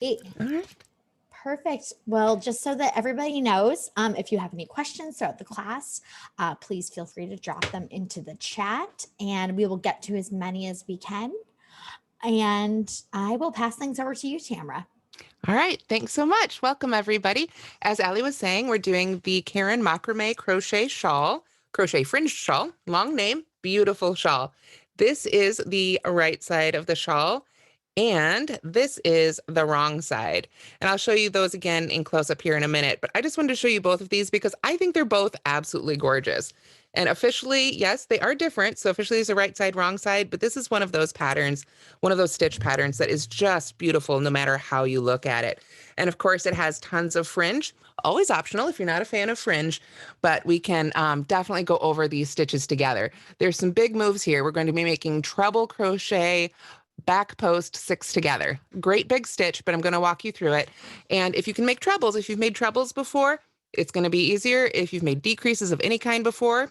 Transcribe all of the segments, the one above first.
All right. Perfect. Well, just so that everybody knows, if you have any questions throughout the class, please feel free to drop them into the chat and we will get to as many as we can. And I will pass things over to you, Tamara. All right. Thanks so much. Welcome, everybody. As Allie was saying, we're doing the Caron Mockrame Crochet Shawl, Crochet Fringed Shawl, long name, beautiful shawl. This is the right side of the shawl, and this is the wrong side. And I'll show you those again in close up here in a minute, but I just wanted to show you both of these because I think they're both absolutely gorgeous. And officially, yes, they are different. So officially is the right side, wrong side, but this is one of those patterns, one of those stitch patterns that is just beautiful no matter how you look at it. And of course, it has tons of fringe, always optional if you're not a fan of fringe, but we can definitely go over these stitches together. There's some big moves here. We're going to be making treble crochet, back post 6 together. Great big stitch, but I'm going to walk you through it. And if you can make trebles, if you've made trebles before, it's going to be easier. If you've made decreases of any kind before,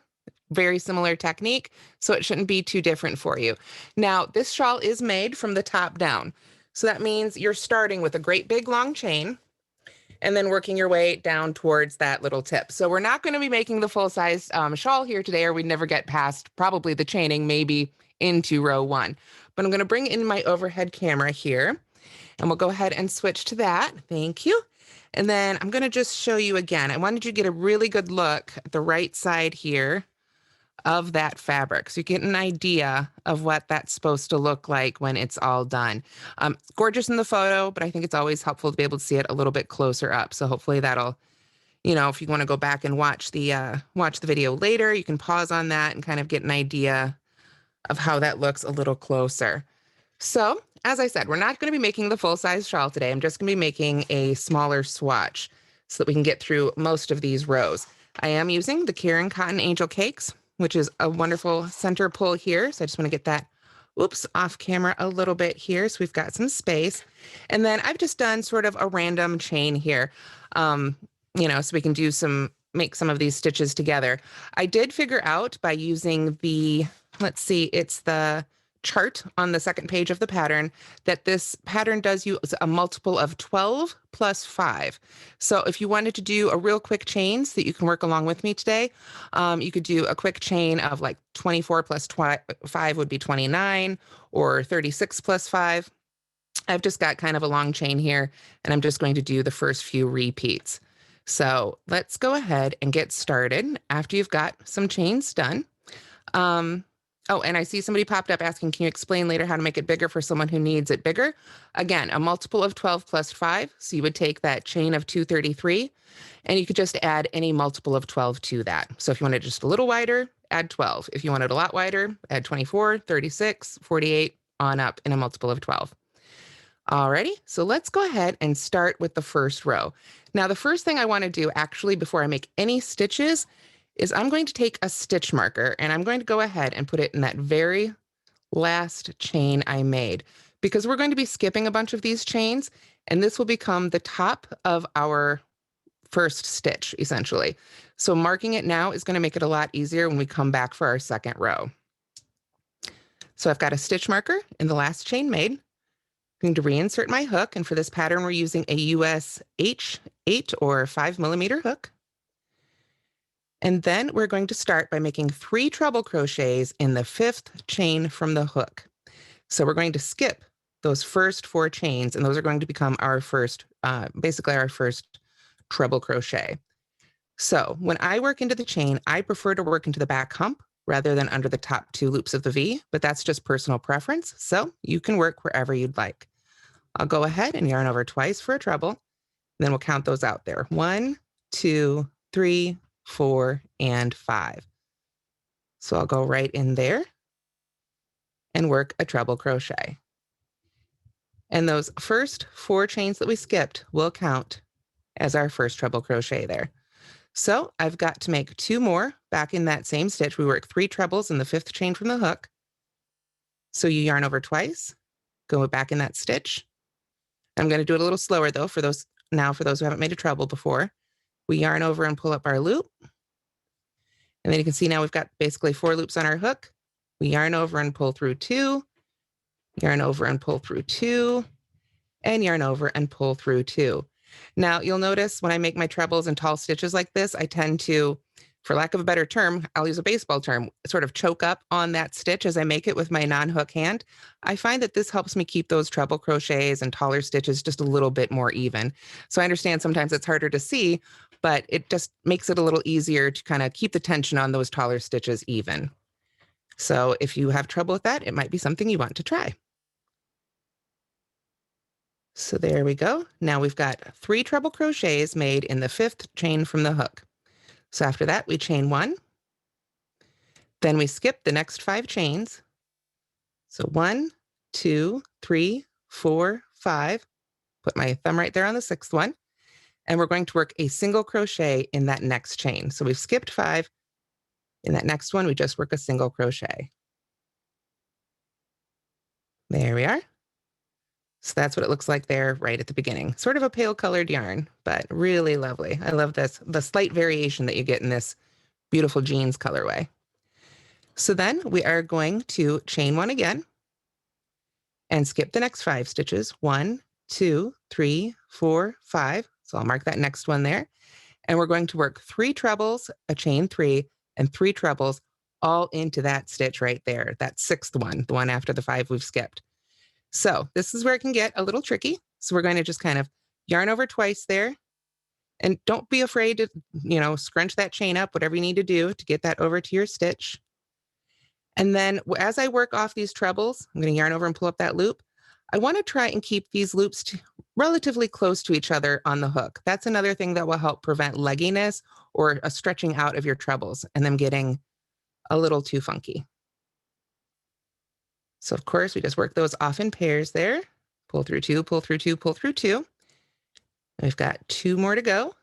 very similar technique, so it shouldn't be too different for you. Now, this shawl is made from the top down. So that means you're starting with a great big long chain and then working your way down towards that little tip. So we're not going to be making the full-size shawl here today, or we'd never get past probably the chaining, maybe into row 1. But I'm going to bring in my overhead camera here, and we'll go ahead and switch to that. Thank you. And then I'm going to just show you again. I wanted you to get a really good look at the right side here of that fabric, so you get an idea of what that's supposed to look like when it's all done. It's gorgeous in the photo, but I think it's always helpful to be able to see it a little bit closer up. So hopefully that'll, you know, if you want to go back and watch the video later, you can pause on that and kind of get an idea of how that looks a little closer. So as I said, we're not going to be making the full-size shawl today. I'm just going to be making a smaller swatch so that we can get through most of these rows. I am using the Caron Cotton Angel Cakes, which is a wonderful center pull here. So I just want to get that, off camera a little bit here. So we've got some space. And then I've just done sort of a random chain here, so we can make some of these stitches together. I did figure out by using the, let's see, it's the chart on the second page of the pattern, that this pattern does use a multiple of 12 plus 5. So if you wanted to do a real quick chain so that you can work along with me today, you could do a quick chain of like 24 plus 5 would be 29, or 36 plus 5. I've just got kind of a long chain here, and I'm just going to do the first few repeats. So let's go ahead and get started after you've got some chains done. Oh, and I see somebody popped up asking, can you explain later how to make it bigger for someone who needs it bigger? Again, a multiple of 12 plus 5. So you would take that chain of 233, and you could just add any multiple of 12 to that. So if you wanted just a little wider, add 12. If you wanted a lot wider, add 24, 36, 48, on up in a multiple of 12. Alrighty, so let's go ahead and start with the first row. Now, the first thing I want to do actually before I make any stitches is I'm going to take a stitch marker and I'm going to go ahead and put it in that very last chain I made, because we're going to be skipping a bunch of these chains, and this will become the top of our first stitch, essentially. So marking it now is going to make it a lot easier when we come back for our second row. So I've got a stitch marker in the last chain made. I'm going to reinsert my hook, and for this pattern, we're using a US H8 or 5mm hook. And then we're going to start by making 3 treble crochets in the 5th chain from the hook. So we're going to skip those first 4 chains, and those are going to become our first, basically our first treble crochet. So when I work into the chain, I prefer to work into the back hump rather than under the top 2 loops of the V, but that's just personal preference. So you can work wherever you'd like. I'll go ahead and yarn over twice for a treble. Then we'll count those out there. 1, 2, 3, 4, and 5. So I'll go right in there and work a treble crochet. And those first 4 chains that we skipped will count as our first treble crochet there. So I've got to make 2 more back in that same stitch. We work 3 trebles in the 5th chain from the hook. So you yarn over twice, go back in that stitch. I'm going to do it a little slower though for those who haven't made a treble before. We yarn over and pull up our loop. And then you can see now we've got basically 4 loops on our hook. We yarn over and pull through 2, yarn over and pull through 2, and yarn over and pull through 2. Now you'll notice when I make my trebles and tall stitches like this, I tend to, for lack of a better term, I'll use a baseball term, sort of choke up on that stitch as I make it with my non-hook hand. I find that this helps me keep those treble crochets and taller stitches just a little bit more even. So I understand sometimes it's harder to see, but it just makes it a little easier to kind of keep the tension on those taller stitches even. So if you have trouble with that, it might be something you want to try. So there we go. Now we've got 3 treble crochets made in the 5th chain from the hook. So after that, we chain 1. Then we skip the next 5 chains. So 1, 2, 3, 4, 5. Put my thumb right there on the 6th one. And we're going to work a single crochet in that next chain. So we've skipped 5. In that next one, we just work a single crochet. There we are. So that's what it looks like there right at the beginning. Sort of a pale colored yarn, but really lovely. I love this, the slight variation that you get in this beautiful jeans colorway. So then we are going to chain 1 again and skip the next 5 stitches. 1, 2, 3, 4, 5. So I'll mark that next one there. And we're going to work 3 trebles, a chain 3, and 3 trebles all into that stitch right there, that 6th one, the one after the 5 we've skipped. So this is where it can get a little tricky. So we're going to just kind of yarn over twice there. And don't be afraid to, scrunch that chain up, whatever you need to do to get that over to your stitch. And then as I work off these trebles, I'm going to yarn over and pull up that loop. I want to try and keep these loops relatively close to each other on the hook. That's another thing that will help prevent legginess or a stretching out of your trebles and them getting a little too funky. So of course, we just work those off in pairs there. Pull through 2, pull through 2, pull through 2. And we've got 2 more to go.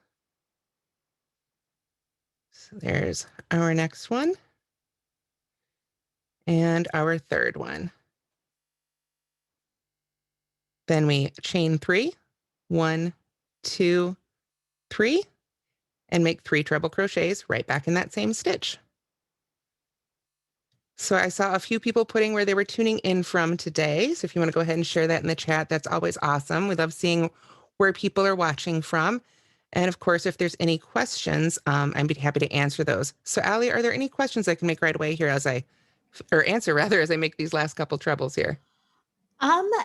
So there's our next one. And our 3rd one. Then we chain 3, 1, 2, 3, and make 3 treble crochets right back in that same stitch. So I saw a few people putting where they were tuning in from today. So if you want to go ahead and share that in the chat, that's always awesome. We love seeing where people are watching from. And of course, if there's any questions, I'd be happy to answer those. So Allie, are there any questions I can make right away here as I make these last couple trebles here?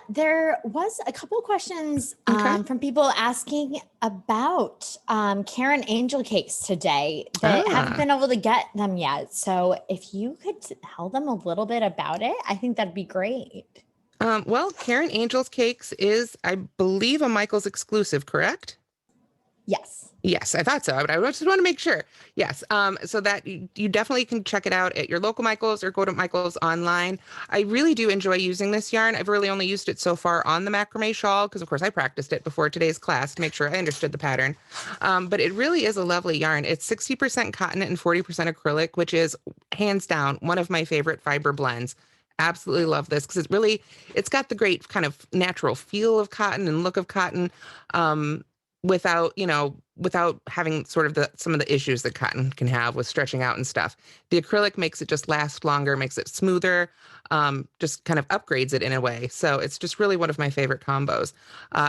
There was a couple of questions Okay. from people asking about Caron angel cakes today that haven't been able to get them yet. So if you could tell them a little bit about it, I think that'd be great. Well, Caron Angels Cakes is, I believe, a Michael's exclusive, correct? Yes. Yes, I thought so, but I just want to make sure. Yes, so that you definitely can check it out at your local Michael's or go to Michael's online. I really do enjoy using this yarn. I've really only used it so far on the macrame shawl because, of course, I practiced it before today's class to make sure I understood the pattern. But it really is a lovely yarn. It's 60% cotton and 40% acrylic, which is hands down one of my favorite fiber blends. Absolutely love this because it's got the great kind of natural feel of cotton and look of cotton. Without having sort of some of the issues that cotton can have with stretching out and stuff. The acrylic makes it just last longer, makes it smoother, just kind of upgrades it in a way. So it's just really one of my favorite combos.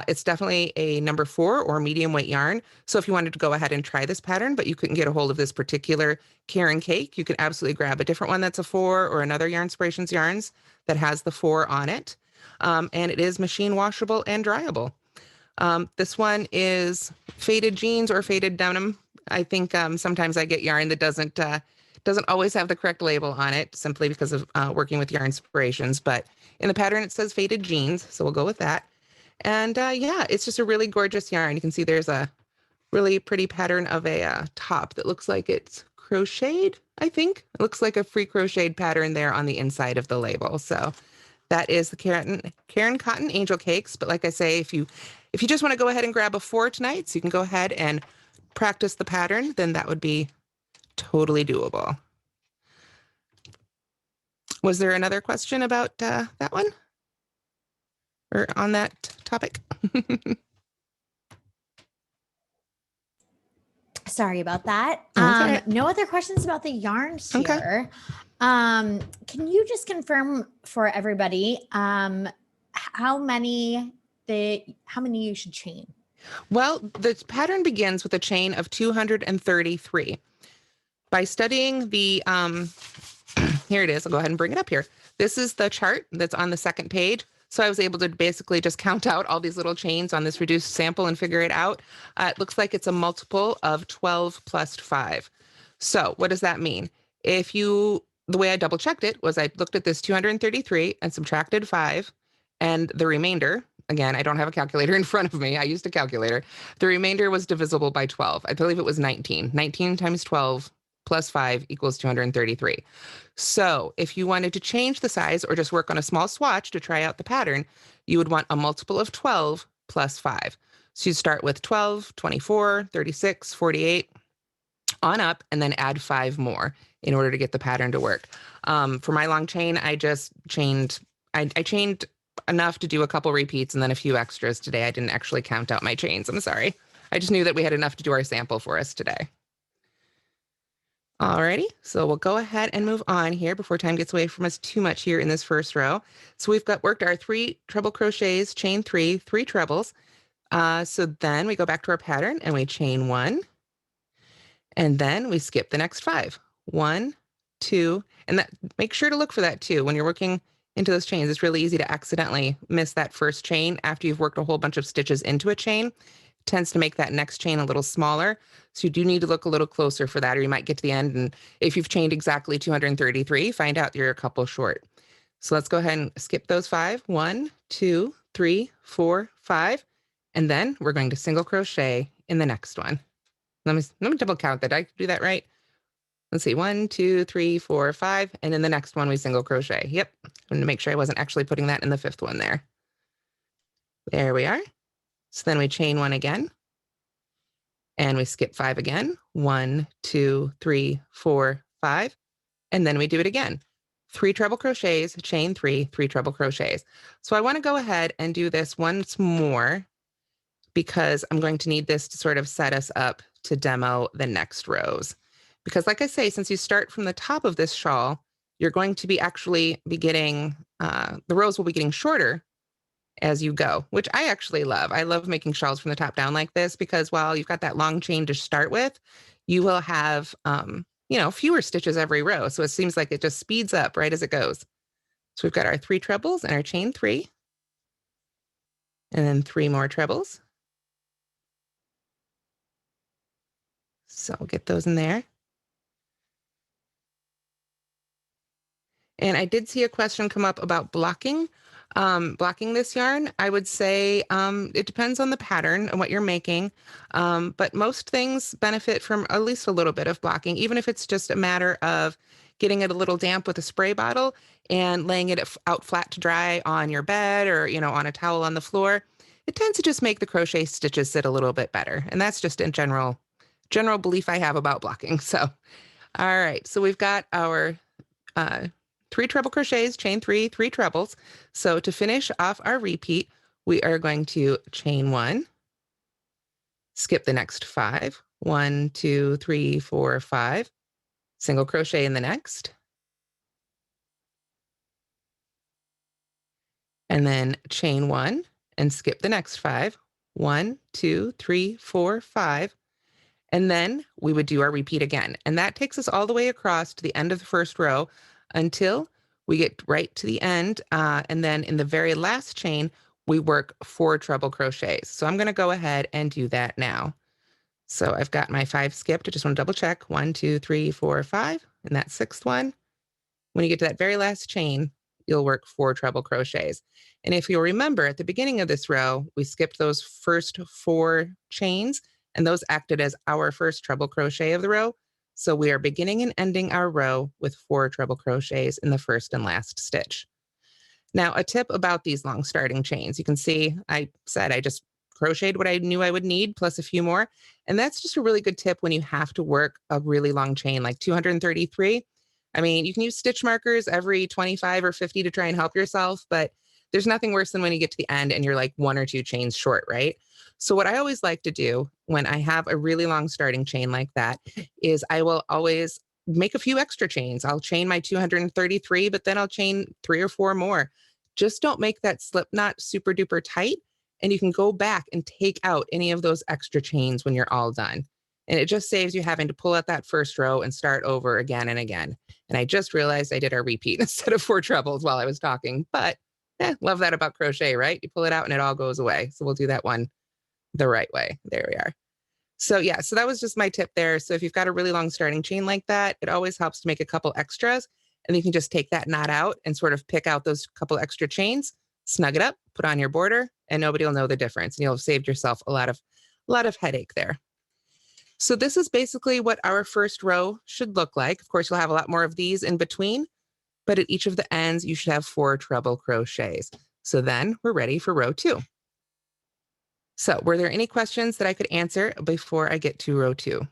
It's definitely a number 4 or medium weight yarn. So if you wanted to go ahead and try this pattern, but you couldn't get a hold of this particular Caron cake, you can absolutely grab a different one that's a 4 or another Yarnspirations yarns that has the 4 on it. And it is machine washable and dryable. This one is faded jeans or faded denim. I think sometimes I get yarn that doesn't always have the correct label on it simply because of working with Yarnspirations. But in the pattern, it says faded jeans. So we'll go with that. And yeah, it's just a really gorgeous yarn. You can see there's a really pretty pattern of a top that looks like it's crocheted, I think. It looks like a free crocheted pattern there on the inside of the label. So that is the Caron Cotton Angel Cakes. But like I say, if you just want to go ahead and grab a 4 tonight, so you can go ahead and practice the pattern, then that would be totally doable. Was there another question about that one? Or on that topic? Sorry about that. Okay. No other questions about the yarns here. Okay. Can you just confirm for everybody how many how many you should chain? Well, the pattern begins with a chain of 233. By studying the, here it is, I'll go ahead and bring it up here. This is the chart that's on the second page. So I was able to basically just count out all these little chains on this reduced sample and figure it out. It looks like it's a multiple of 12 plus 5. So what does that mean? The way I double checked it was I looked at this 233 and subtracted 5, and the remainder, again, I don't have a calculator in front of me. I used a calculator. The remainder was divisible by 12. I believe it was 19. 19 times 12 plus 5 equals 233. So if you wanted to change the size or just work on a small swatch to try out the pattern, you would want a multiple of 12 plus 5. So you'd start with 12, 24, 36, 48, on up, and then add 5 more in order to get the pattern to work. For my long chain, I just chained, I chained enough to do a couple repeats and then a few extras today. I didn't actually count out my chains. I'm sorry. I just knew that we had enough to do our sample for us today. Alrighty, so we'll go ahead and move on here before time gets away from us too much here in this first row. So we've worked our 3 treble crochets, chain 3, 3 trebles. So then we go back to our pattern and we chain 1, and then we skip the next 5. 1, 2, and that, make sure to look for that too. When you're working into those chains, it's really easy to accidentally miss that first chain after you've worked a whole bunch of stitches into a chain. It tends to make that next chain a little smaller. So you do need to look a little closer for that, or you might get to the end, and if you've chained exactly 233, find out you're a couple short. So let's go ahead and skip those 5. 1, 2, 3, 4, 5. And then we're going to single crochet in the next one. Let me double count that. Did I do that right? Let's see, 1, 2, 3, 4, 5. And in the next one, we single crochet. Yep. I wanted to make sure I wasn't actually putting that in the 5th one there. There we are. So then we chain 1 again. And we skip 5 again. 1, 2, 3, 4, 5. And then we do it again. 3 treble crochets, chain 3, 3 treble crochets. So I want to go ahead and do this once more because I'm going to need this to sort of set us up to demo the next rows. Because like I say, since you start from the top of this shawl, you're going to be getting, the rows will be getting shorter as you go, which I actually love. I love making shawls from the top down like this because while you've got that long chain to start with, you will have, fewer stitches every row. So it seems like it just speeds up right as it goes. So we've got our 3 trebles and our chain 3, and then 3 more trebles. So we'll get those in there. And I did see a question come up about blocking. Blocking this yarn, I would say it depends on the pattern and what you're making, but most things benefit from at least a little bit of blocking, even if it's just a matter of getting it a little damp with a spray bottle and laying it out flat to dry on your bed or, on a towel on the floor. It tends to just make the crochet stitches sit a little bit better. And that's just a general belief I have about blocking. So, all right, so we've got our 3 treble crochets, chain 3, 3 trebles. So to finish off our repeat, we are going to chain 1, skip the next 5, 1, 2, 3, 4, 5, single crochet in the next, and then chain 1 and skip the next 5, 1, 2, 3, 4, 5, and then we would do our repeat again. And that takes us all the way across to the end of the first row until we get right to the end. And then in the very last chain, we work 4 treble crochets. So I'm going to go ahead and do that now. So I've got my 5 skipped. I just want to double check. 1, 2, 3, 4, 5. And that 6th one. When you get to that very last chain, you'll work 4 treble crochets. And if you'll remember at the beginning of this row, we skipped those first 4 chains, and those acted as our first treble crochet of the row. So we are beginning and ending our row with 4 treble crochets in the first and last stitch. Now, a tip about these long starting chains. You can see I said I just crocheted what I knew I would need plus a few more. And that's just a really good tip when you have to work a really long chain like 233. I mean, you can use stitch markers every 25 or 50 to try and help yourself, but there's nothing worse than when you get to the end and you're like 1 or 2 chains short, right? So what I always like to do when I have a really long starting chain like that is I will always make a few extra chains. I'll chain my 233, but then I'll chain 3 or 4 more. Just don't make that slip knot super duper tight and you can go back and take out any of those extra chains when you're all done. And it just saves you having to pull out that first row and start over again and again. And I just realized I did our repeat instead of 4 trebles while I was talking, but love that about crochet, right? You pull it out and it all goes away. So we'll do that one the right way. There we are. So yeah, so that was just my tip there. So if you've got a really long starting chain like that, it always helps to make a couple extras, and you can just take that knot out and sort of pick out those couple extra chains, snug it up, put on your border, and nobody will know the difference. And you'll have saved yourself a lot of headache there. So this is basically what our first row should look like. Of course, you'll have a lot more of these in between, but at each of the ends, you should have 4 treble crochets. So then we're ready for row 2. So were there any questions that I could answer before I get to row 2?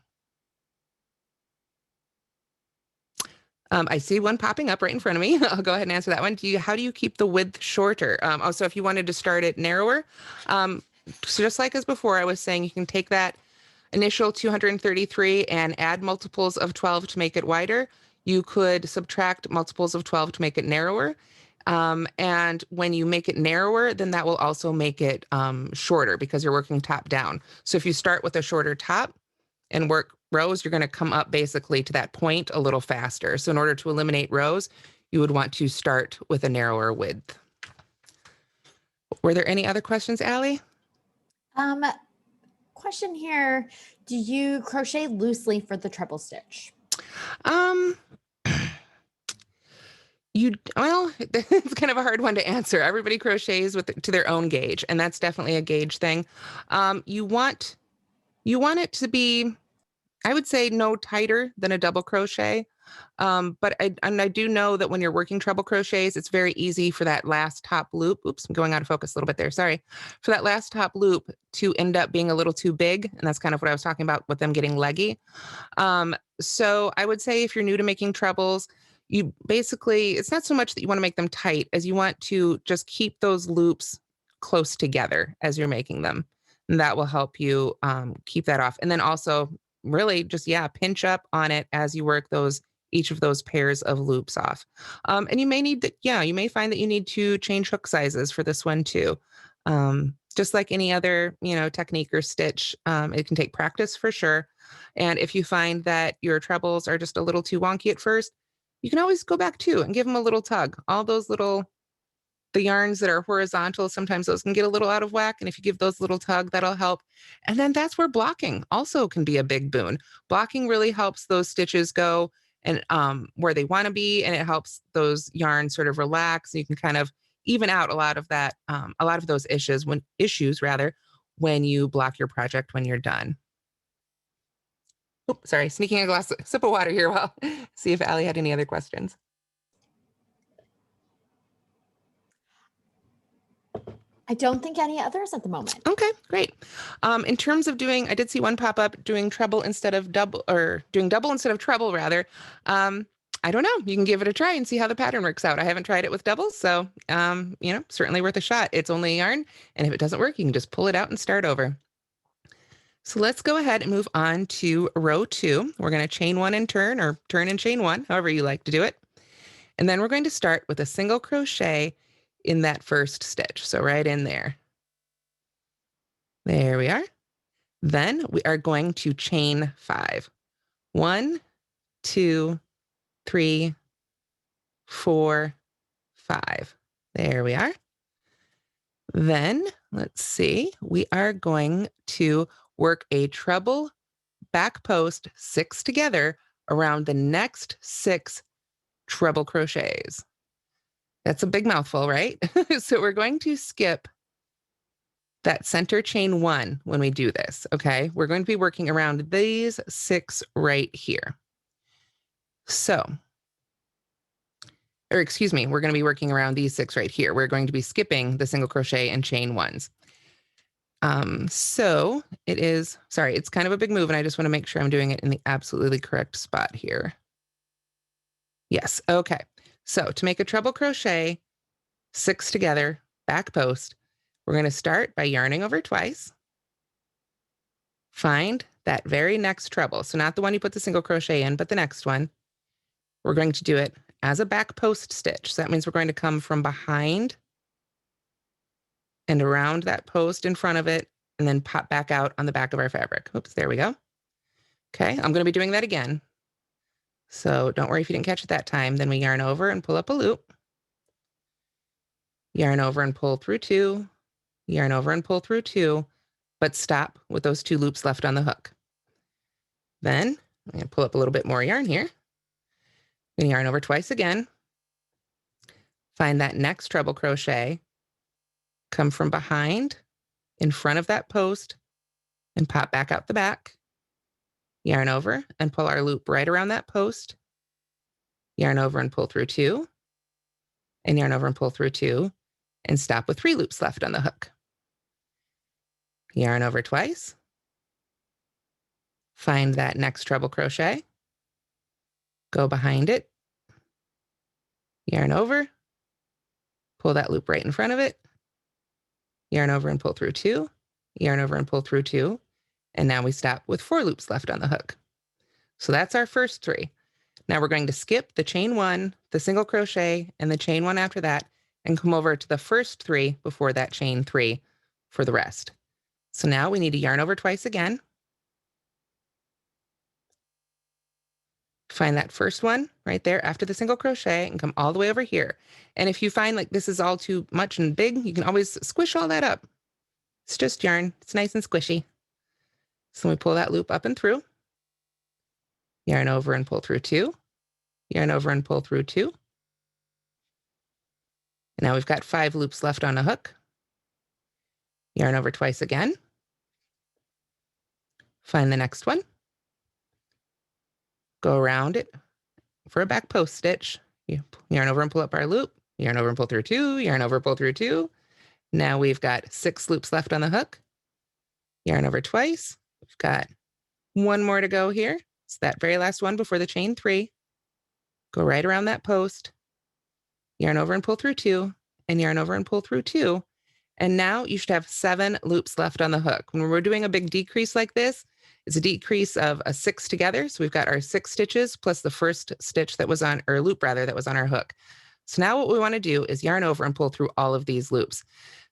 I see one popping up right in front of me. I'll go ahead and answer that one. How do you keep the width shorter? Also, if you wanted to start it narrower, so just like as before, I was saying you can take that initial 233 and add multiples of 12 to make it wider. You could subtract multiples of 12 to make it narrower. And when you make it narrower, then that will also make it shorter because you're working top down. So if you start with a shorter top and work rows, you're going to come up basically to that point a little faster. So in order to eliminate rows, you would want to start with a narrower width. Were there any other questions, Allie? Question here. Do you crochet loosely for the treble stitch? Well, it's kind of a hard one to answer. Everybody crochets to their own gauge, and that's definitely a gauge thing. You want it to be, I would say, no tighter than a double crochet. But I do know that when you're working treble crochets, it's very easy for that last top loop. Oops, I'm going out of focus a little bit there. Sorry. For that last top loop to end up being a little too big. And that's kind of what I was talking about with them getting leggy. So I would say if you're new to making trebles, you basically, it's not so much that you want to make them tight as you want to just keep those loops close together as you're making them. And that will help you keep that off. And then also really just, pinch up on it as you work each of those pairs of loops off. And you may need to, you may find that you need to change hook sizes for this one too. Just like any other, technique or stitch, it can take practice for sure. And if you find that your trebles are just a little too wonky at first, you can always go back too and give them a little tug. All those the yarns that are horizontal, sometimes those can get a little out of whack. And if you give those a little tug, that'll help. And then that's where blocking also can be a big boon. Blocking really helps those stitches go and where they want to be. And it helps those yarns sort of relax. And you can kind of even out a lot of that, a lot of those issues when you block your project when you're done. Oh, sorry, sneaking a sip of water here while see if Allie had any other questions. I don't think any others at the moment. Okay, great. In terms of I did see one pop up doing treble instead of double, or doing double instead of treble rather. I don't know. You can give it a try and see how the pattern works out. I haven't tried it with doubles, so certainly worth a shot. It's only yarn, and if it doesn't work, you can just pull it out and start over. So let's go ahead and move on to row 2. We're going to chain 1 and turn, or turn and chain 1, however you like to do it. And then we're going to start with a single crochet in that first stitch. So right in there. There we are. Then we are going to chain 5. 1, 2, 3, 4, 5. There we are. Then let's see, we are going to work a treble back post 6 together around the next 6 treble crochets. That's a big mouthful, right? So we're going to skip that center chain 1 when we do this, okay? We're going to be working around these 6 right here. So, or excuse me, we're going to be working around these 6 right here. We're going to be skipping the single crochet and chain 1s. So it is, sorry, it's kind of a big move, and I just want to make sure I'm doing it in the absolutely correct spot here. Yes, okay. So to make a treble crochet 6 together, back post, we're going to start by yarning over twice. Find that very next treble. So not the one you put the single crochet in, but the next one. We're going to do it as a back post stitch. So that means we're going to come from behind and around that post in front of it, and then pop back out on the back of our fabric. Oops, there we go. Okay, I'm going to be doing that again. So don't worry if you didn't catch it that time. Then we yarn over and pull up a loop. Yarn over and pull through 2. Yarn over and pull through 2, but stop with those 2 loops left on the hook. Then I'm going to pull up a little bit more yarn here. I'm going to yarn over twice again. Find that next treble crochet. Come from behind, in front of that post, and pop back out the back. Yarn over and pull our loop right around that post. Yarn over and pull through 2. And yarn over and pull through 2. And stop with 3 loops left on the hook. Yarn over twice. Find that next treble crochet. Go behind it. Yarn over. Pull that loop right in front of it. Yarn over and pull through 2. Yarn over and pull through 2. And now we stop with 4 loops left on the hook. So that's our first 3. Now we're going to skip the chain 1, the single crochet, and the chain 1 after that, and come over to the first 3 before that chain 3 for the rest. So now we need to yarn over twice again. Find that first one right there after the single crochet and come all the way over here. And if you find like this is all too much and big, you can always squish all that up. It's just yarn. It's nice and squishy. So we pull that loop up and through. Yarn over and pull through 2. Yarn over and pull through 2. And now we've got 5 loops left on a hook. Yarn over twice again. Find the next one. Go around it for a back post stitch. Yarn over and pull up our loop. Yarn over and pull through 2. Yarn over, pull through 2. Now we've got 6 loops left on the hook. Yarn over twice. We've got 1 more to go here. It's that very last one before the chain 3. Go right around that post. Yarn over and pull through 2. And yarn over and pull through 2. And now you should have 7 loops left on the hook. When we're doing a big decrease like this, it's a decrease of a 6 together. So we've got our 6 stitches plus the first stitch that was on, or loop rather, that was on our hook. So now what we want to do is yarn over and pull through all of these loops.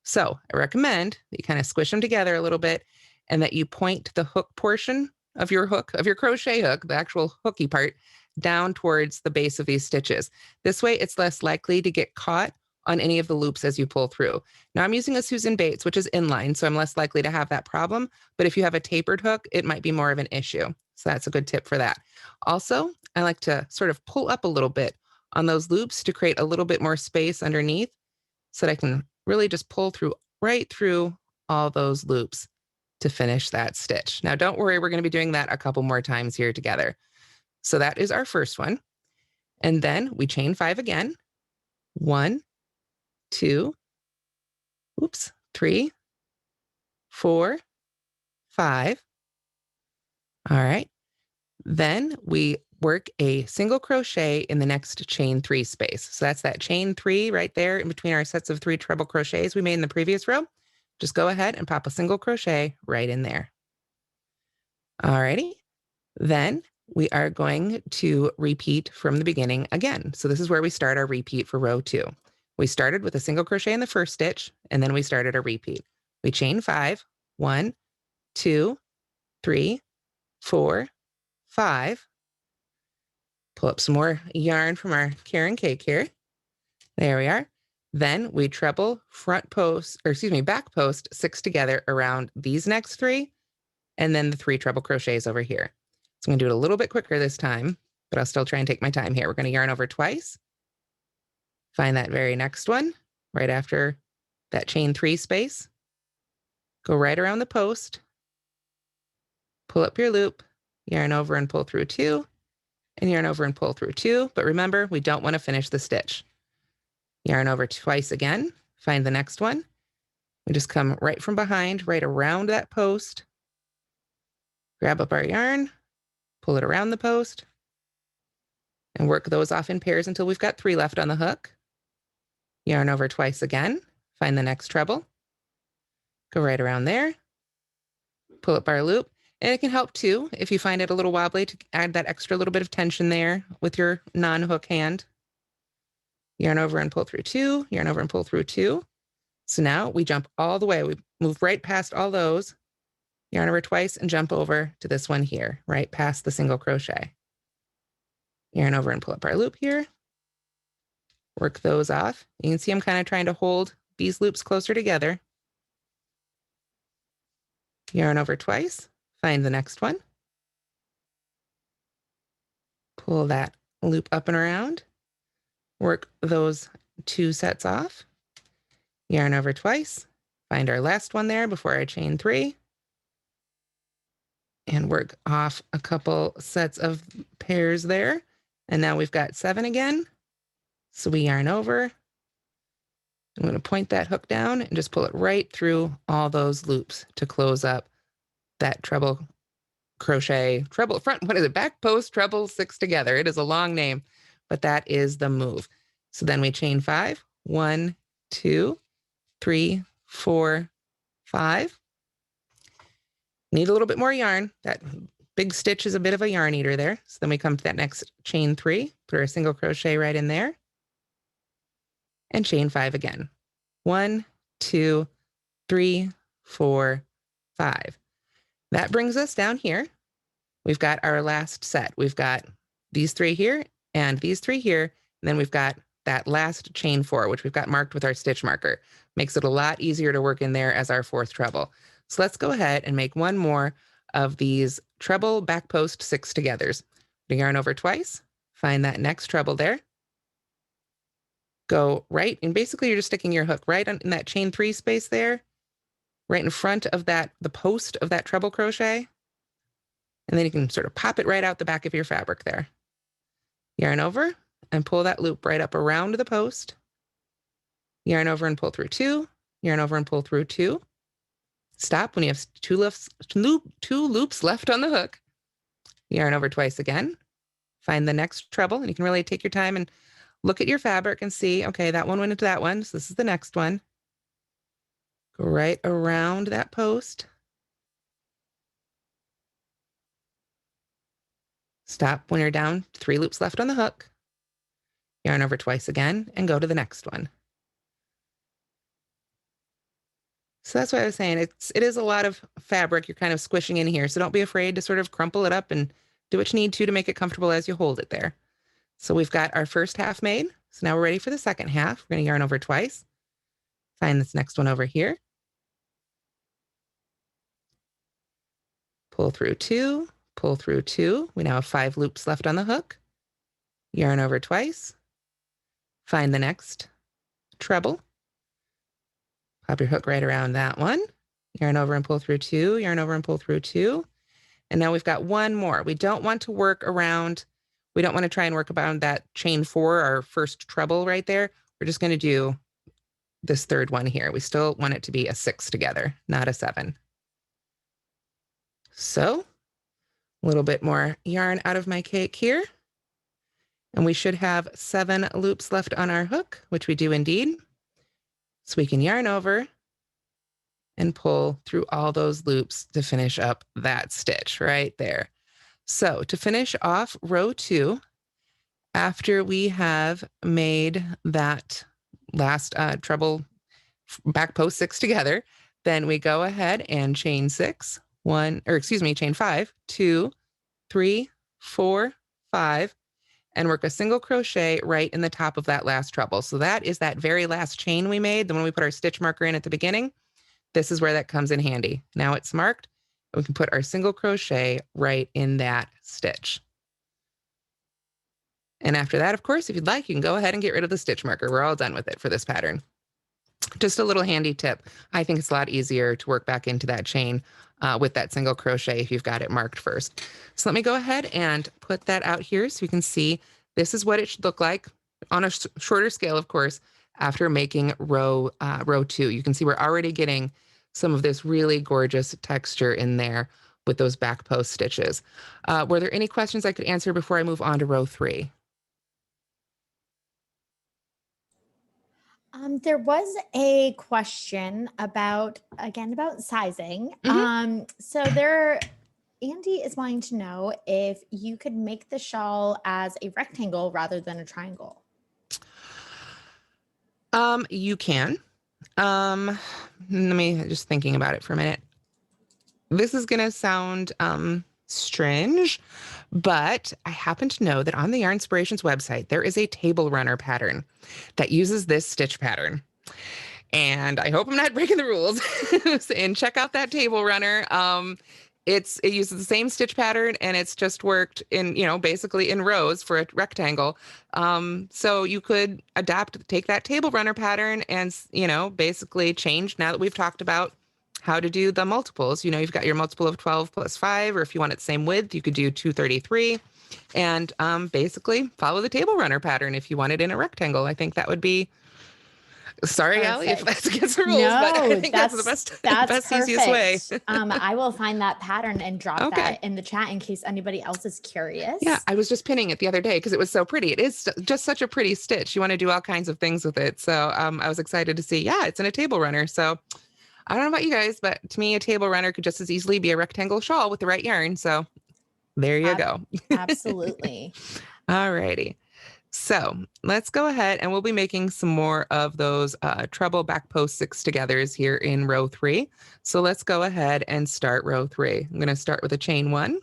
So I recommend that you kind of squish them together a little bit and that you point the hook portion of your hook, of your crochet hook, the actual hooky part, down towards the base of these stitches. This way it's less likely to get caught on any of the loops as you pull through. Now I'm using a Susan Bates, which is inline, so I'm less likely to have that problem. But if you have a tapered hook, it might be more of an issue. So that's a good tip for that. Also, I like to sort of pull up a little bit on those loops to create a little bit more space underneath so that I can really just pull through right through all those loops to finish that stitch. Now don't worry, we're going to be doing that a couple more times here together. So that is our first one. And then we chain 5 again. 1, 2, 3, 4, 5. All right. Then we work a single crochet in the next chain 3 space. So that's that chain 3 right there in between our sets of 3 treble crochets we made in the previous row. Just go ahead and pop a single crochet right in there. All righty. Then we are going to repeat from the beginning again. So this is where we start our repeat for row 2. We started with a single crochet in the first stitch, and then we started a repeat. We chain 5, 1, 2, 3, 4, 5. Pull up some more yarn from our Caron cake here. There we are. Then we treble back post 6 together around these next 3, and then the 3 treble crochets over here. So I'm going to do it a little bit quicker this time, but I'll still try and take my time here. We're going to yarn over twice. Find that very next one right after that chain 3 space. Go right around the post. Pull up your loop, yarn over and pull through 2, and yarn over and pull through 2. But remember, we don't want to finish the stitch. Yarn over twice again. Find the next one. We just come right from behind, right around that post. Grab up our yarn, pull it around the post, and work those off in pairs until we've got 3 left on the hook. Yarn over twice again, find the next treble, go right around there, pull up our loop, and it can help too if you find it a little wobbly to add that extra little bit of tension there with your non-hook hand. Yarn over and pull through 2, yarn over and pull through 2. So now we jump all the way. We move right past all those, yarn over twice and jump over to this one here, right past the single crochet. Yarn over and pull up our loop here. Work those off. You can see I'm kind of trying to hold these loops closer together. Yarn over twice, find the next one. Pull that loop up and around. Work those 2 sets off. Yarn over twice, find our last one there before I chain 3. And work off a couple sets of pairs there. And now we've got 7 again. So we yarn over. I'm going to point that hook down and just pull it right through all those loops to close up that treble crochet, treble front, what is it? Back post, treble 6 together. It is a long name, but that is the move. So then we chain 5, 1, 2, 3, 4, 5. Need a little bit more yarn. That big stitch is a bit of a yarn eater there. So then we come to that next chain 3, put our single crochet right in there, and chain 5 again. 1, 2, 3, 4, 5. That brings us down here. We've got our last set. We've got these 3 here and these 3 here. And then we've got that last chain 4, which we've got marked with our stitch marker. Makes it a lot easier to work in there as our 4th treble. So let's go ahead and make one more of these treble back post 6 togethers. Yarn over twice, find that next treble there. Go right, and basically you're just sticking your hook right in that chain 3 space there, right in front of that, the post of that treble crochet. And then you can sort of pop it right out the back of your fabric there. Yarn over and pull that loop right up around the post. Yarn over and pull through 2. Yarn over and pull through 2. Stop when you have 2 loops left on the hook. Yarn over twice again. Find the next treble, and you can really take your time and look at your fabric and see, okay, that one went into that one, so this is the next one. Go right around that post. Stop when you're down 3 loops left on the hook. Yarn over twice again and go to the next one. So that's what I was saying. It is a lot of fabric you're kind of squishing in here. So don't be afraid to sort of crumple it up and do what you need to make it comfortable as you hold it there. So we've got our first half made. So now we're ready for the second half. We're going to yarn over twice. Find this next one over here. Pull through 2, pull through 2. We now have 5 loops left on the hook. Yarn over twice. Find the next treble. Pop your hook right around that one. Yarn over and pull through 2, yarn over and pull through 2. And now we've got one more. We don't want to work around, we don't want to try and work around that chain 4, our first treble right there. We're just going to do this third one here. We still want it to be a 6 together, not a 7. So a little bit more yarn out of my cake here. And we should have 7 loops left on our hook, which we do indeed. So we can yarn over and pull through all those loops to finish up that stitch right there. So to finish off row 2, after we have made that last treble back post 6 together, then we go ahead and chain 5, 2, 3, 4, 5, and work a single crochet right in the top of that last treble. So that is that very last chain we made, the one we put our stitch marker in at the beginning. This is where that comes in handy. Now it's marked. We can put our single crochet right in that stitch. And after that, of course, if you'd like, you can go ahead and get rid of the stitch marker. We're all done with it for this pattern. Just a little handy tip. I think it's a lot easier to work back into that chain with that single crochet if you've got it marked first. So let me go ahead and put that out here so you can see this is what it should look like on a shorter scale, of course, after making row 2. You can see we're already getting some of this really gorgeous texture in there with those back post stitches. Were there any questions I could answer before I move on to row 3? There was a question about sizing. So Andy is wanting to know if you could make the shawl as a rectangle rather than a triangle. You can. Let me just thinking about it for a minute. This is gonna sound strange, but I happen to know that on the Yarn Inspirations website, there is a table runner pattern that uses this stitch pattern. And I hope I'm not breaking the rules. And check out that table runner. It uses the same stitch pattern and it's just worked in, basically in rows for a rectangle. So you could take that table runner pattern and, basically change now that we've talked about how to do the multiples. You've got your multiple of 12 plus 5, or if you want it the same width, you could do 233 and basically follow the table runner pattern if you want it in a rectangle. I think that would be, sorry, Allie, if Perfect. that's against the rules, but I No, think that's the best, that's easiest way. perfect. I will find that pattern and drop Okay. that in the chat in case anybody else is curious. Yeah, I was just pinning it the other day because it was so pretty. It is just such a pretty stitch. You want to do all kinds of things with it. So I was excited to see, yeah, it's in a table runner. So I don't know about you guys, but to me, a table runner could just as easily be a rectangle shawl with the right yarn. So there you go. Absolutely. All righty. So let's go ahead and we'll be making some more of those treble back post 6 togethers here in row 3. So let's go ahead and start row 3. I'm going to start with a chain 1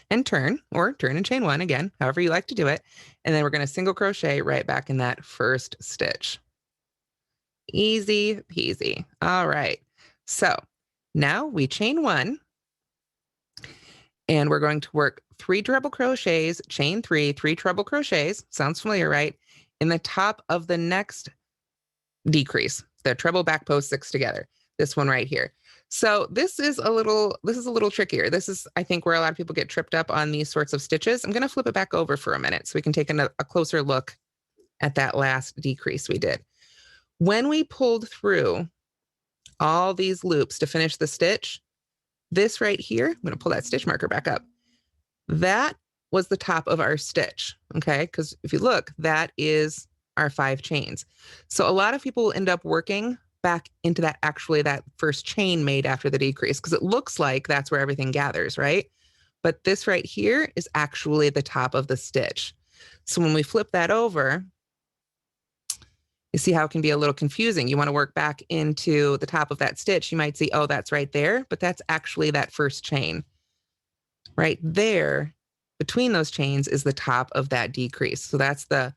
and turn, or turn and chain 1 again, however you like to do it. And then we're going to single crochet right back in that first stitch. Easy peasy. All right. So now we chain 1 and we're going to work 3 treble crochets, chain 3, 3 treble crochets. Sounds familiar, right? In the top of the next decrease, the treble back post 6 together. This one right here. So this is a little trickier. This is, I think, where a lot of people get tripped up on these sorts of stitches. I'm going to flip it back over for a minute so we can take a closer look at that last decrease we did. When we pulled through all these loops to finish the stitch, this right here, I'm going to pull that stitch marker back up. That was the top of our stitch, okay? Because if you look, that is our 5 chains. So a lot of people will end up working back into that first chain made after the decrease, because it looks like that's where everything gathers, right? But this right here is actually the top of the stitch. So when we flip that over, you see how it can be a little confusing. You want to work back into the top of that stitch. You might see, oh, that's right there, but that's actually that first chain. Right there, between those chains is the top of that decrease. So that's the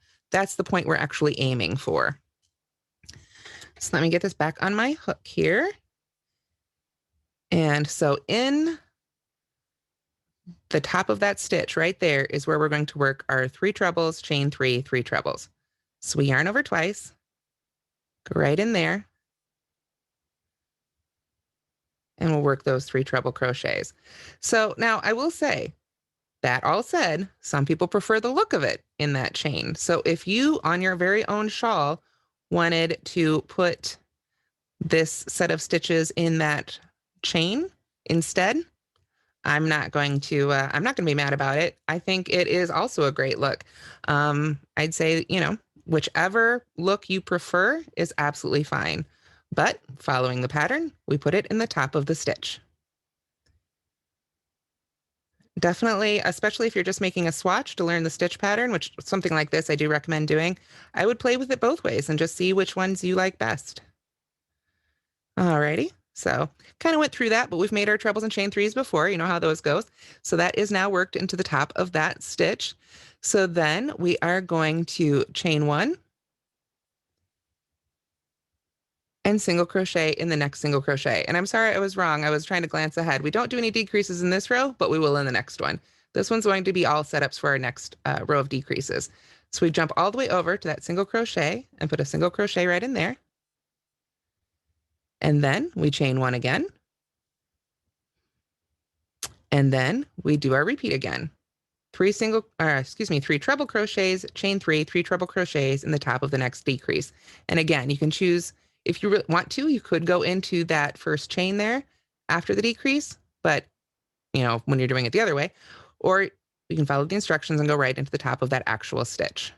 point we're actually aiming for. So let me get this back on my hook here. And so in the top of that stitch right there is where we're going to work our 3 trebles, chain 3, 3 trebles. So we yarn over twice, go right in there, and we'll work those 3 treble crochets. So now I will say, that all said, some people prefer the look of it in that chain. So if you, on your very own shawl, wanted to put this set of stitches in that chain instead, I'm not going to be mad about it. I think it is also a great look. I'd say, whichever look you prefer is absolutely fine. But following the pattern, we put it in the top of the stitch. Definitely, especially if you're just making a swatch to learn the stitch pattern, which something like this I do recommend doing, I would play with it both ways and just see which ones you like best. Alrighty, so kind of went through that, but we've made our trebles and chain 3s before. You know how those goes. So that is now worked into the top of that stitch. So then we are going to chain 1 and single crochet in the next single crochet. And I'm sorry, I was wrong. I was trying to glance ahead. We don't do any decreases in this row, but we will in the next one. This one's going to be all setups for our next row of decreases. So we jump all the way over to that single crochet and put a single crochet right in there. And then we chain 1 again. And then we do our repeat again. 3 treble crochets, chain 3, 3 treble crochets in the top of the next decrease. And again, you can choose, if you really want to, you could go into that first chain there after the decrease, but when you're doing it the other way, or you can follow the instructions and go right into the top of that actual stitch.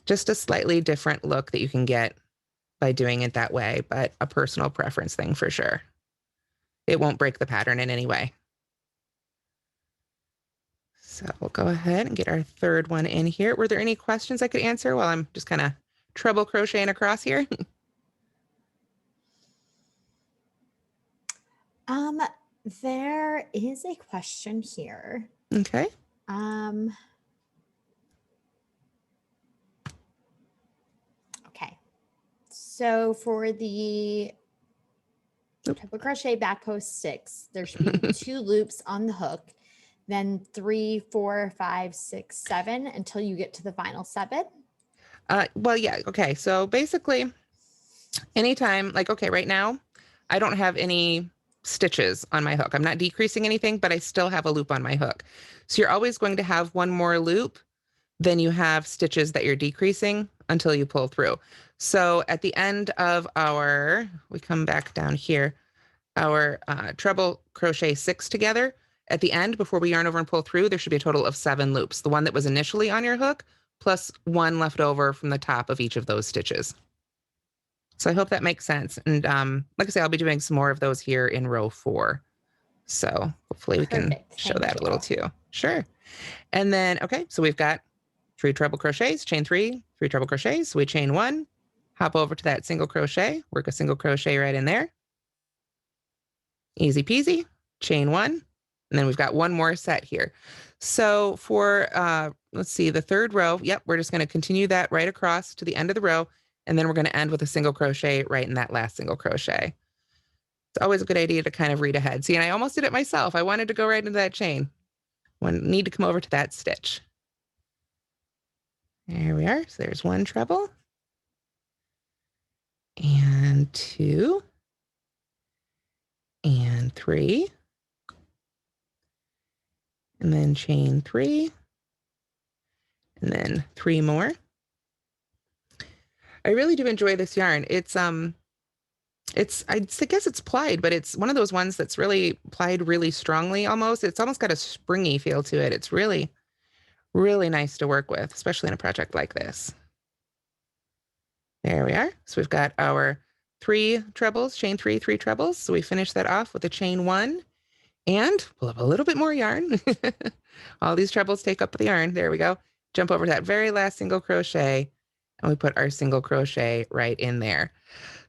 Just a slightly different look that you can get by doing it that way, but a personal preference thing for sure. It won't break the pattern in any way. So we'll go ahead and get our third one in here. Were there any questions I could answer while I'm just kind of treble crocheting across here? There is a question here. Okay. Okay. So for the treble crochet back post 6, there should be 2 loops on the hook, then 3, 4, 5, 6, 7 until you get to the final 7. Well, yeah. Okay. So basically, anytime, like, okay, right now, I don't have any stitches on my hook. I'm not decreasing anything, but I still have a loop on my hook. So you're always going to have one more loop than you have stitches that you're decreasing until you pull through. So at the end of our, we come back down here, our treble crochet 6 together, at the end, before we yarn over and pull through, there should be a total of 7 loops. The one that was initially on your hook, plus 1 left over from the top of each of those stitches. So I hope that makes sense. And like I say, I'll be doing some more of those here in row 4. So hopefully we can show that a little too. Sure. And then, okay, so we've got 3 treble crochets, chain 3, 3 treble crochets. So we chain 1, hop over to that single crochet, work a single crochet right in there. Easy peasy, chain 1. And then we've got one more set here. So for, let's see, the 3rd row, yep, we're just going to continue that right across to the end of the row. And then we're going to end with a single crochet right in that last single crochet. It's always a good idea to kind of read ahead. See, and I almost did it myself. I wanted to go right into that chain. Need to come over to that stitch. There we are. So there's 1 treble. And 2. And 3. And then chain 3. And then 3 more. I really do enjoy this yarn. I guess it's plied, but it's one of those ones that's really plied really strongly almost. It's almost got a springy feel to it. It's really, really nice to work with, especially in a project like this. There we are. So we've got our 3 trebles, chain 3, 3 trebles. So we finish that off with a chain 1 and pull up a little bit more yarn. All these trebles take up the yarn. There we go. Jump over to that very last single crochet and we put our single crochet right in there.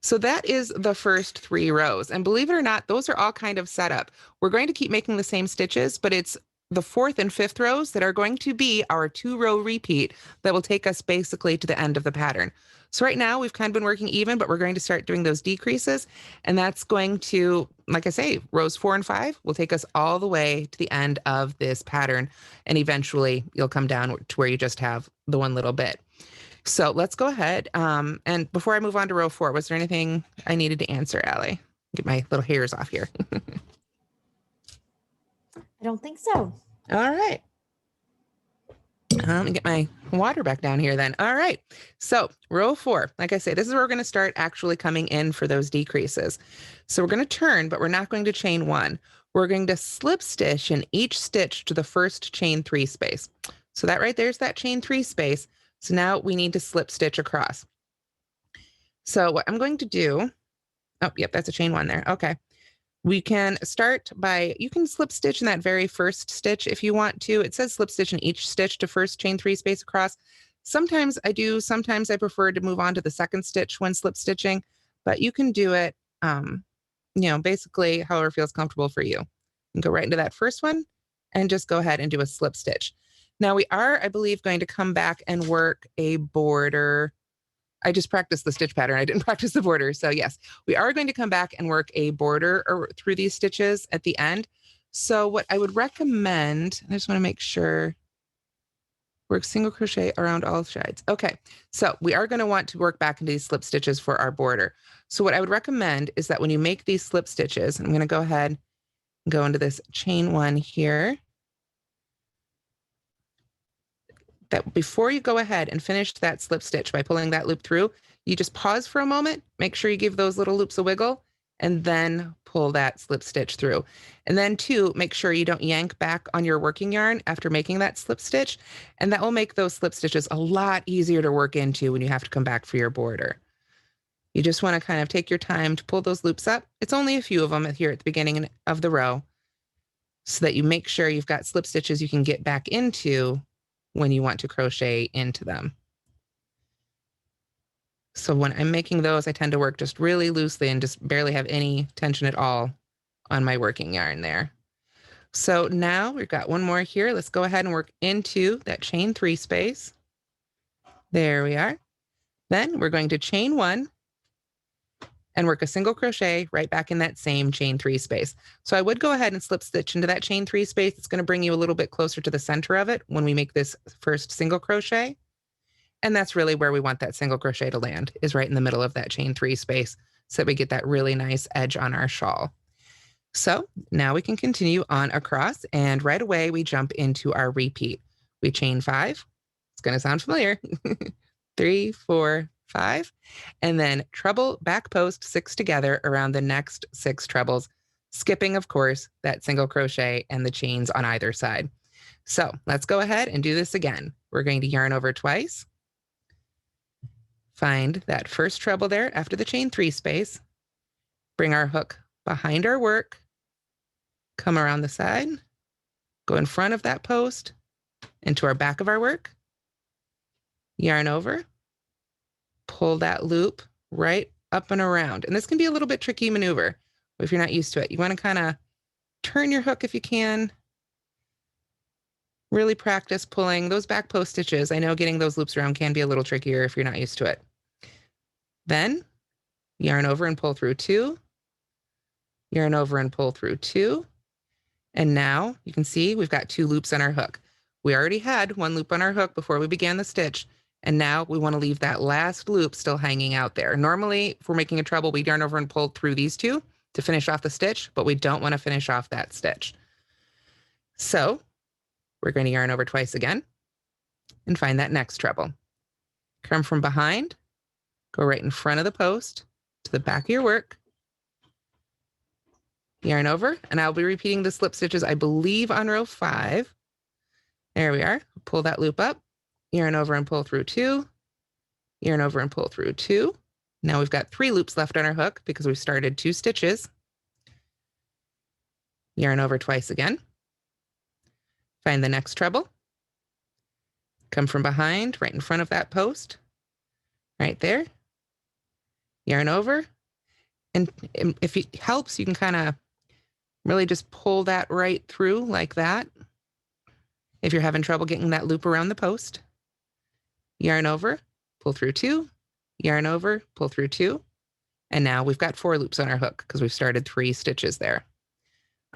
So that is the first 3 rows. And believe it or not, those are all kind of set up. We're going to keep making the same stitches, but it's the 4th and 5th rows that are going to be our 2-row repeat that will take us basically to the end of the pattern. So right now we've kind of been working even, but we're going to start doing those decreases. And that's going to, like I say, rows 4 and 5 will take us all the way to the end of this pattern. And eventually you'll come down to where you just have the one little bit. So let's go ahead. And before I move on to row 4, was there anything I needed to answer, Allie? Get my little hairs off here. I don't think so. All right. Let me get my water back down here then. All right. So row 4, like I say, this is where we're going to start actually coming in for those decreases. So we're going to turn, but we're not going to chain 1. We're going to slip stitch in each stitch to the first chain 3 space. So that right there's that chain 3 space. So now we need to slip stitch across. So what I'm going to do, oh, yep, that's a chain 1 there. Okay. We can start by, you can slip stitch in that very first stitch if you want to. It says slip stitch in each stitch to first chain 3 space across. Sometimes I do, sometimes I prefer to move on to the second stitch when slip stitching, but you can do it, basically however feels comfortable for you. You can go right into that first one and just go ahead and do a slip stitch. Now we are, I believe, going to come back and work a border. I just practiced the stitch pattern. I didn't practice the border. So yes, we are going to come back and work a border through these stitches at the end. So what I would recommend, I just want to make sure, work single crochet around all sides. Okay, so we are going to want to work back into these slip stitches for our border. So what I would recommend is that when you make these slip stitches, I'm going to go ahead and go into this chain 1 here. That before you go ahead and finish that slip stitch by pulling that loop through, you just pause for a moment, make sure you give those little loops a wiggle, and then pull that slip stitch through. And then 2, make sure you don't yank back on your working yarn after making that slip stitch, and that will make those slip stitches a lot easier to work into when you have to come back for your border. You just want to kind of take your time to pull those loops up. It's only a few of them here at the beginning of the row, so that you make sure you've got slip stitches you can get back into when you want to crochet into them. So when I'm making those, I tend to work just really loosely and just barely have any tension at all on my working yarn there. So now we've got one more here. Let's go ahead and work into that chain 3 space. There we are. Then we're going to chain 1 and work a single crochet right back in that same chain 3 space. So I would go ahead and slip stitch into that chain 3 space. It's going to bring you a little bit closer to the center of it when we make this first single crochet. And that's really where we want that single crochet to land, is right in the middle of that chain 3 space, so that we get that really nice edge on our shawl. So now we can continue on across, and right away we jump into our repeat. We chain 5. It's going to sound familiar. 3, 4, 5, and then treble back post 6 together around the next 6 trebles, skipping, of course, that single crochet and the chains on either side. So let's go ahead and do this again. We're going to yarn over twice, find that first treble there after the chain 3 space, bring our hook behind our work, come around the side, go in front of that post into our back of our work, yarn over, pull that loop right up and around. And this can be a little bit tricky maneuver if you're not used to it. You want to kind of turn your hook if you can. Really practice pulling those back post stitches. I know getting those loops around can be a little trickier if you're not used to it. Then yarn over and pull through 2, yarn over and pull through 2. And now you can see we've got 2 loops on our hook. We already had 1 loop on our hook before we began the stitch. And now we want to leave that last loop still hanging out there. Normally, if we're making a treble, we yarn over and pull through these 2 to finish off the stitch, but we don't want to finish off that stitch. So we're going to yarn over twice again and find that next treble. Come from behind, go right in front of the post to the back of your work, yarn over, and I'll be repeating the slip stitches, I believe, on row 5. There we are. Pull that loop up, yarn over and pull through 2, yarn over and pull through 2. Now we've got 3 loops left on our hook because we've started 2 stitches. Yarn over twice again. Find the next treble. Come from behind, right in front of that post, right there. Yarn over. And if it helps, you can kind of really just pull that right through like that. If you're having trouble getting that loop around the post, yarn over, pull through 2, yarn over, pull through 2. And now we've got 4 loops on our hook because we've started 3 stitches there.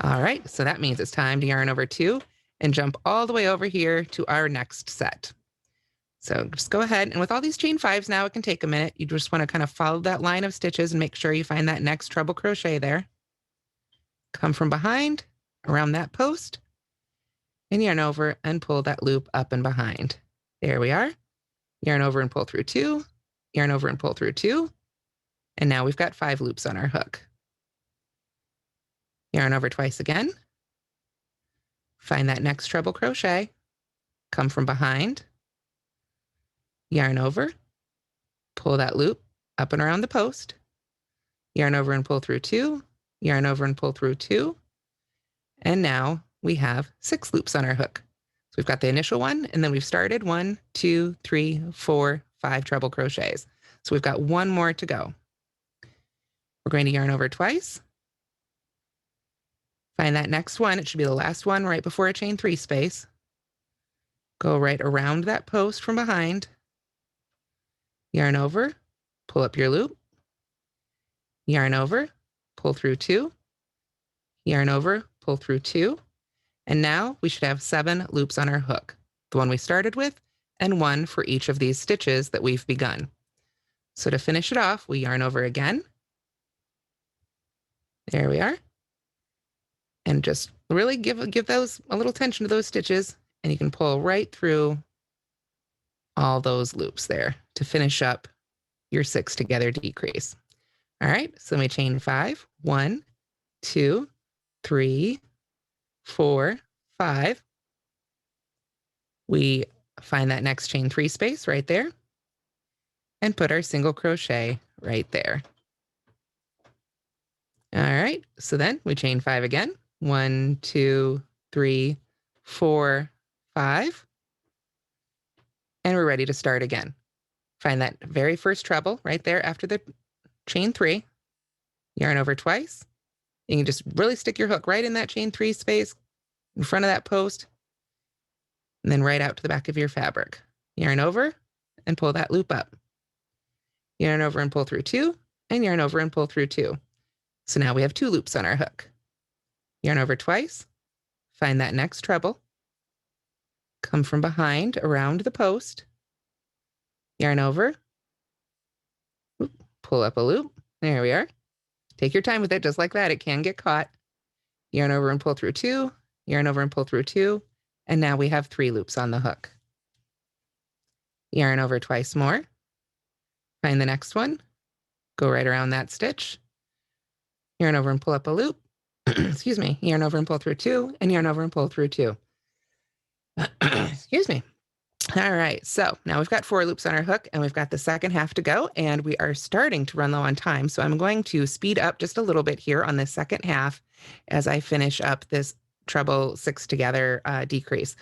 All right, so that means it's time to yarn over 2 and jump all the way over here to our next set. So just go ahead, and with all these chain 5s now, it can take a minute. You just want to kind of follow that line of stitches and make sure you find that next treble crochet there. Come from behind, around that post, and yarn over and pull that loop up and behind. There we are. Yarn over and pull through 2, yarn over and pull through 2, and now we've got 5 loops on our hook. Yarn over twice again. Find that next treble crochet, come from behind, yarn over, pull that loop up and around the post, yarn over and pull through 2, yarn over and pull through 2, and now we have 6 loops on our hook. So we've got the initial one, and then we've started 1, 2, 3, 4, 5 treble crochets. So we've got 1 more to go. We're going to yarn over twice. Find that next one. It should be the last one right before a chain 3 space. Go right around that post from behind. Yarn over, pull up your loop. Yarn over, pull through 2. Yarn over, pull through 2. And now we should have 7 loops on our hook, the one we started with, and 1 for each of these stitches that we've begun. So to finish it off, we yarn over again. There we are. And just really give those a little tension to those stitches, and you can pull right through all those loops there to finish up your 6 together decrease. All right, so we chain 5, 1, 2, 3, 4, 5. We find that next chain 3 space right there and put our single crochet right there. All right, so then we chain 5 again. 1, 2, 3, 4, 5. And we're ready to start again. Find that very first treble right there after the chain 3, yarn over twice. You can just really stick your hook right in that chain 3 space in front of that post, and then right out to the back of your fabric. Yarn over and pull that loop up. Yarn over and pull through 2, and yarn over and pull through 2. So now we have 2 loops on our hook. Yarn over twice, find that next treble, come from behind around the post, yarn over, pull up a loop. There we are. Take your time with it, just like that. It can get caught. Yarn over and pull through 2, yarn over and pull through 2, and now we have 3 loops on the hook. Yarn over twice more, find the next one, go right around that stitch, yarn over and pull up a loop, excuse me, yarn over and pull through 2, and yarn over and pull through 2. Excuse me. All right, so now we've got 4 loops on our hook, and we've got the second half to go, and we are starting to run low on time. So I'm going to speed up just a little bit here on the second half as I finish up this treble 6 together decrease.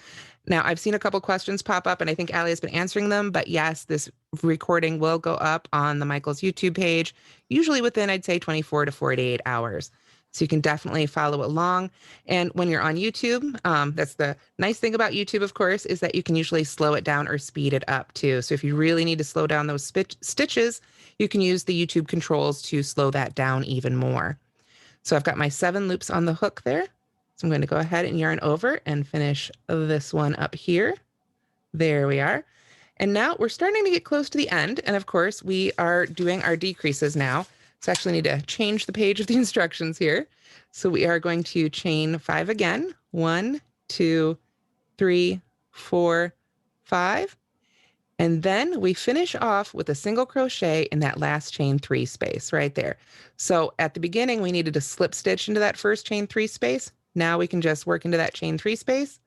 Now, I've seen a couple questions pop up, and I think Allie has been answering them, but yes, this recording will go up on the Michael's YouTube page, usually within, I'd say, 24 to 48 hours. So you can definitely follow along. And when you're on YouTube, that's the nice thing about YouTube, of course, is that you can usually slow it down or speed it up too. So if you really need to slow down those stitches, you can use the YouTube controls to slow that down even more. So I've got my 7 loops on the hook there. So I'm going to go ahead and yarn over and finish this one up here. There we are. And now we're starting to get close to the end. And of course, we are doing our decreases now. So I actually need to change the page of the instructions here. So we are going to chain 5 again. 1, 2, 3, 4, 5. And then we finish off with a single crochet in that last chain 3 space right there. So at the beginning, we needed to slip stitch into that first chain 3 space. Now we can just work into that chain 3 space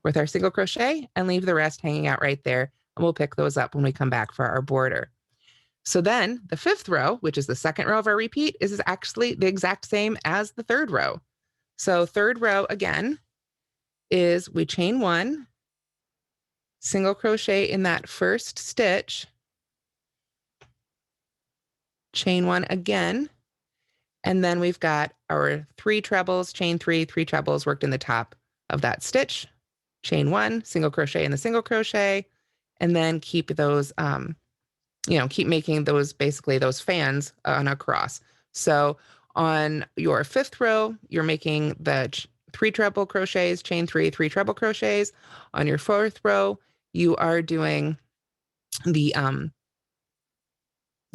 with our single crochet and leave the rest hanging out right there. And we'll pick those up when we come back for our border. So then the 5th row, which is the second row of our repeat, is actually the exact same as the 3rd row. So 3rd row again is we chain 1, single crochet in that first stitch, chain 1 again, and then we've got our 3 trebles, chain 3, 3 trebles worked in the top of that stitch, chain 1, single crochet in the single crochet, and then keep those keep making those, basically those fans on a cross. So on your 5th row, you're making the 3 treble crochets, chain 3, 3 treble crochets. On your 4th row, you are doing the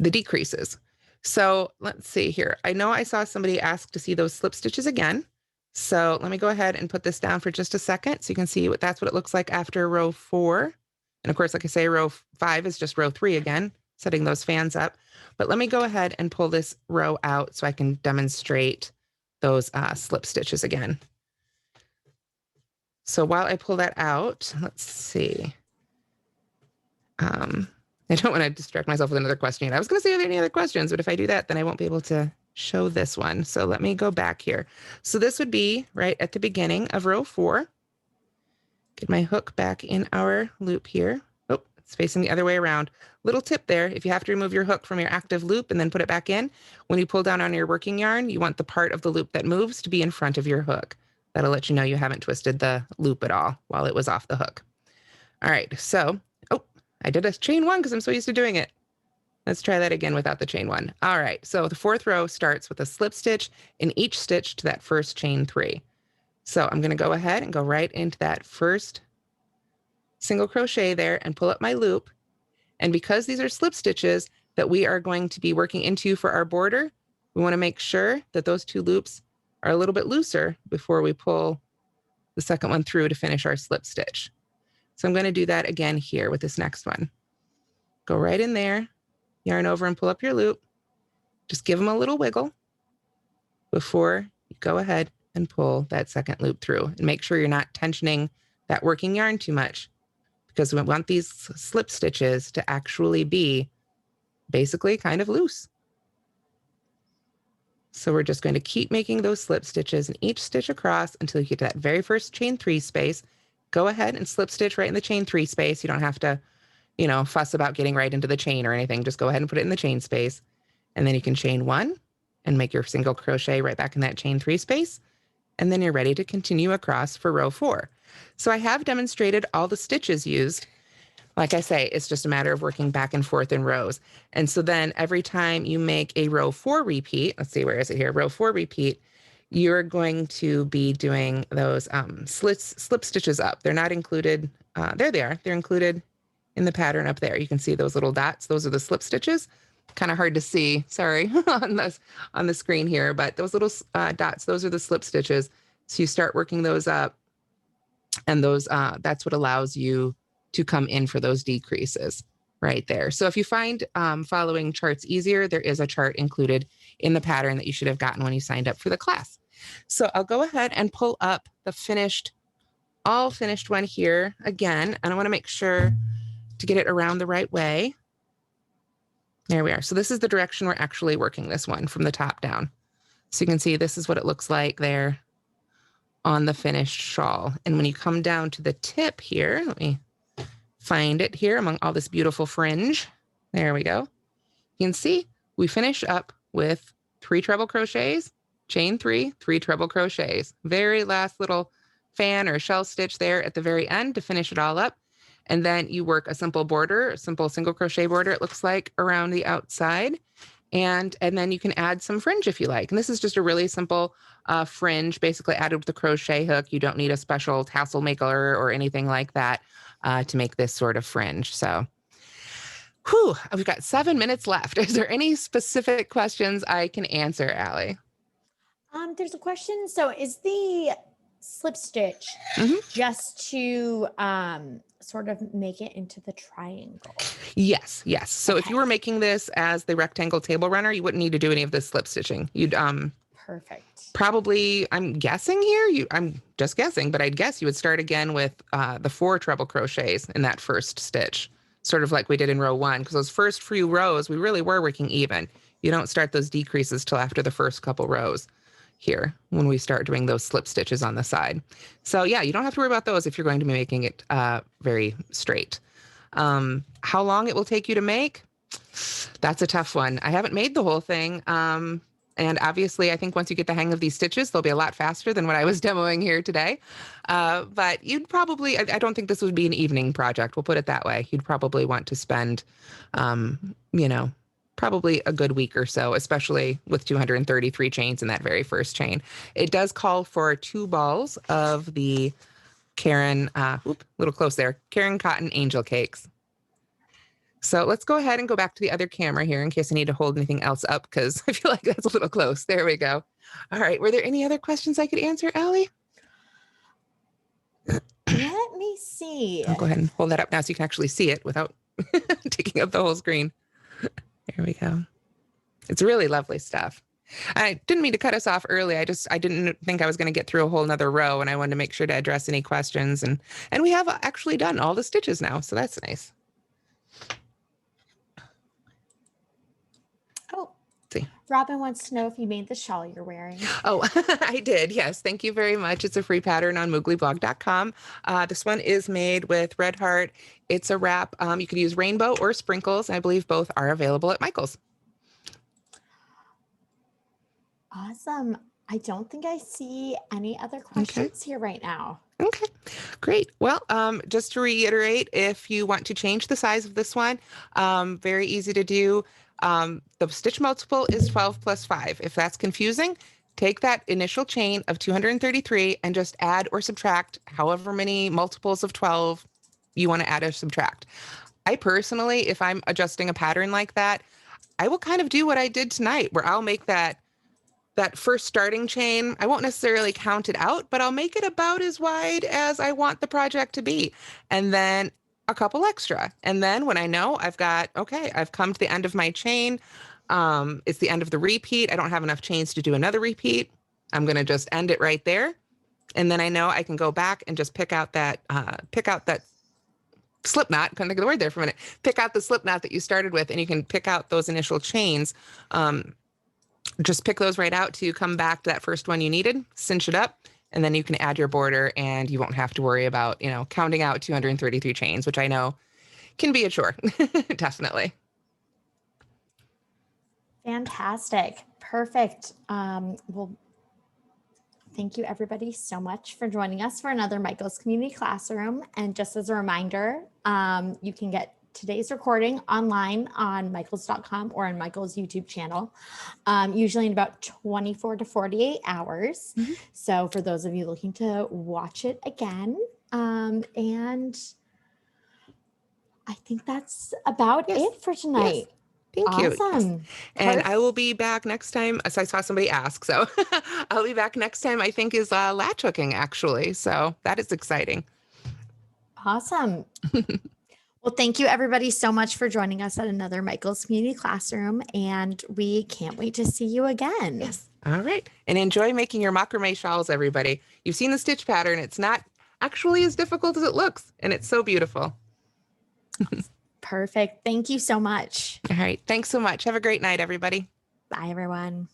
decreases. So let's see here. I know I saw somebody ask to see those slip stitches again. So let me go ahead and put this down for just a second so you can see that's what it looks like after row 4. And of course, like I say, row 5 is just row 3 again, setting those fans up. But let me go ahead and pull this row out so I can demonstrate those slip stitches again. So while I pull that out, let's see. I don't want to distract myself with another question. I was going to say, are there any other questions? But if I do that, then I won't be able to show this one. So let me go back here. So this would be right at the beginning of row 4. Get my hook back in our loop here. Oh, it's facing the other way around. Little tip there, if you have to remove your hook from your active loop and then put it back in, when you pull down on your working yarn, you want the part of the loop that moves to be in front of your hook. That'll let you know you haven't twisted the loop at all while it was off the hook. All right, so, oh, I did a chain 1 because I'm so used to doing it. Let's try that again without the chain 1. All right, so the 4th row starts with a slip stitch in each stitch to that first chain 3. So I'm going to go ahead and go right into that first single crochet there and pull up my loop. And because these are slip stitches that we are going to be working into for our border, we want to make sure that those 2 loops are a little bit looser before we pull the second one through to finish our slip stitch. So I'm going to do that again here with this next one. Go right in there, yarn over and pull up your loop. Just give them a little wiggle before you go ahead and pull that second loop through, and make sure you're not tensioning that working yarn too much, because we want these slip stitches to actually be basically kind of loose. So we're just going to keep making those slip stitches in each stitch across until you get to that very first chain 3 space. Go ahead and slip stitch right in the chain 3 space. You don't have to, you know, fuss about getting right into the chain or anything. Just go ahead and put it in the chain space. And then you can chain 1 and make your single crochet right back in that chain 3 space. And then you're ready to continue across for row 4. So I have demonstrated all the stitches used. Like I say, it's just a matter of working back and forth in rows. And so then every time you make a row 4 repeat, let's see, where is it here? Row 4 repeat, you're going to be doing those slip stitches up. They're not included. There they are. They're included in the pattern up there. You can see those little dots. Those are the slip stitches. Kind of hard to see, sorry, on the screen here, but those little dots, those are the slip stitches. So you start working those up, and those that's what allows you to come in for those decreases right there. So if you find following charts easier, there is a chart included in the pattern that you should have gotten when you signed up for the class. So I'll go ahead and pull up the all finished one here again, and I want to make sure to get it around the right way. There we are. So this is the direction we're actually working this one, from the top down. So you can see this is what it looks like there on the finished shawl. And when you come down to the tip here, let me find it here among all this beautiful fringe. There we go. You can see we finish up with 3 treble crochets, chain 3, 3 treble crochets. Very last little fan or shell stitch there at the very end to finish it all up. And then you work a simple border, a simple single crochet border, it looks like, around the outside. And then you can add some fringe if you like. And this is just a really simple fringe, basically added with the crochet hook. You don't need a special tassel maker or anything like that to make this sort of fringe. So, whew, we've got 7 minutes left. Is there any specific questions I can answer, Allie? There's a question. So is the slip stitch just to sort of make it into the triangle? Yes. So if you were making this as the rectangle table runner, you wouldn't need to do any of this slip stitching. You'd perfect. Probably, I'm guessing here, I'm just guessing, but I'd guess you would start again with the 4 treble crochets in that first stitch, sort of like we did in row 1, because those first few rows, we really were working even. You don't start those decreases till after the first couple rows here when we start doing those slip stitches on the side. So yeah, you don't have to worry about those if you're going to be making it very straight. How long it will take you to make? That's a tough one. I haven't made the whole thing. And obviously, I think once you get the hang of these stitches, they'll be a lot faster than what I was demoing here today. But you'd probably, I don't think this would be an evening project. We'll put it that way. You'd probably want to spend, probably a good week or so, especially with 233 chains in that very first chain. It does call for 2 balls of the Caron, little close there, Caron Cotton Angel Cakes. So let's go ahead and go back to the other camera here in case I need to hold anything else up, because I feel like that's a little close. There we go. All right. Were there any other questions I could answer, Allie? Let me see. I'll go ahead and hold that up now so you can actually see it without taking up the whole screen. There we go. It's really lovely stuff. I didn't mean to cut us off early. I didn't think I was going to get through a whole nother row, and I wanted to make sure to address any questions. And we have actually done all the stitches now, so that's nice. Oh, see. Robin wants to know if you made the shawl you're wearing. Oh, I did. Yes. Thank you very much. It's a free pattern on mooglyblog.com. This one is made with Red Heart. It's a wrap. You could use rainbow or sprinkles. I believe both are available at Michael's. Awesome. I don't think I see any other questions here right now. Okay, great. Well, just to reiterate, if you want to change the size of this one, very easy to do. The stitch multiple is 12 plus 5. If that's confusing, take that initial chain of 233 and just add or subtract however many multiples of 12 you want to add or subtract. I personally, if I'm adjusting a pattern like that, I will kind of do what I did tonight, where I'll make that first starting chain. I won't necessarily count it out, but I'll make it about as wide as I want the project to be. And then a couple extra. And then when I know I've come to the end of my chain, it's the end of the repeat. I don't have enough chains to do another repeat. I'm going to just end it right there. And then I know I can go back and just pick out that slip knot. Couldn't think of the word there for a minute. Pick out the slip knot that you started with, and you can pick out those initial chains. Just pick those right out to come back to that first one you needed, cinch it up, and then you can add your border, and you won't have to worry about, counting out 233 chains, which I know can be a chore. Definitely. Fantastic. Perfect. Well, thank you everybody so much for joining us for another Michael's Community Classroom. And just as a reminder, you can get today's recording online on michaels.com or on Michael's YouTube channel, usually in about 24 to 48 hours. Mhm. So for those of you looking to watch it again, and I think that's about Yes. it for tonight. Yes. Thank you. Yes. Awesome. And I will be back next time. So I saw somebody ask, so I'll be back next time, I think is latch hooking actually. So that is exciting. Awesome. Well, thank you everybody so much for joining us at another Michael's Community Classroom, and we can't wait to see you again. Yes. All right. And enjoy making your macrame shawls, everybody. You've seen the stitch pattern. It's not actually as difficult as it looks, and it's so beautiful. Perfect. Thank you so much. All right. Thanks so much. Have a great night, everybody. Bye, everyone.